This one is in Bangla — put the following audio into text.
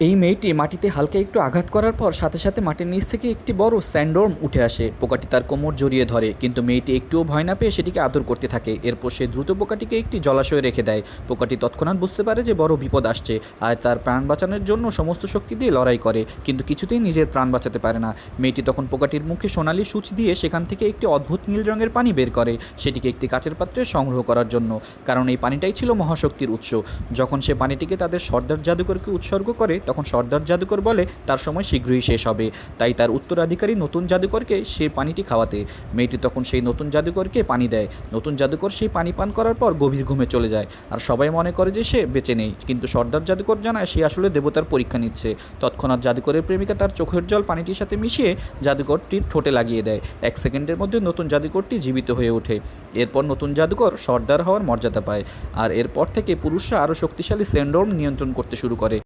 এই মেয়েটি মাটিতে হালকা একটু আঘাত করার পর সাথে সাথে মাটির নিচ থেকে একটি বড় স্যান্ডওয়ার্ম উঠে আসে। পোকাটি তার কোমর জড়িয়ে ধরে, কিন্তু মেয়েটি একটুও ভয় না পেয়ে সেটিকে আদর করতে থাকে। এরপর সে দ্রুত পোকাটিকে একটি জলাশয়ে রেখে দেয়। পোকাটি তৎক্ষণাৎ বুঝতে পারে যে বড় বিপদ আসছে, আর তার প্রাণ বাঁচানোর জন্য সমস্ত শক্তি দিয়ে লড়াই করে, কিন্তু কিছুতেই নিজের প্রাণ বাঁচাতে পারে না। মেয়েটি তখন পোকাটির মুখে সোনালি সূচ দিয়ে সেখান থেকে একটি অদ্ভুত নীল রঙের পানি বের করে, সেটিকে একটি কাচের পাত্রে সংগ্রহ করার জন্য, কারণ এই পানিটাই ছিল মহাশক্তির উৎস। যখন সে পানিটিকে তাদের সর্দার জাদুকরকে উৎসর্গ করে, তখন সর্দার জাদুকর বলে তার সময় শীঘ্রই শেষ হবে, তাই তার উত্তরাধিকারী নতুন জাদুকরকে সেই পানিটি খাওয়াতে। মেয়েটি তখন সেই নতুন জাদুকরকে পানি দেয়। নতুন জাদুকর সেই পানি পান করার পর গভীর ঘুমে চলে যায়, আর সবাই মনে করে যে সে বেঁচে নেই, কিন্তু সর্দার জাদুকর জানায় সে আসলে দেবতার পরীক্ষা নিচ্ছে। তৎক্ষণাৎ জাদুকরের প্রেমিকা তার চোখের জল পানিটির সাথে মিশিয়ে জাদুকরটির ঠোঁটে লাগিয়ে দেয়। 1 সেকেন্ডের মধ্যে নতুন জাদুকরটি জীবিত হয়ে ওঠে। এরপর নতুন জাদুকর সর্দার হওয়ার মর্যাদা পায়, আর এরপর থেকে পুরুষরা আরও শক্তিশালী স্যান্ডওয়ার্ম নিয়ন্ত্রণ করতে শুরু করে।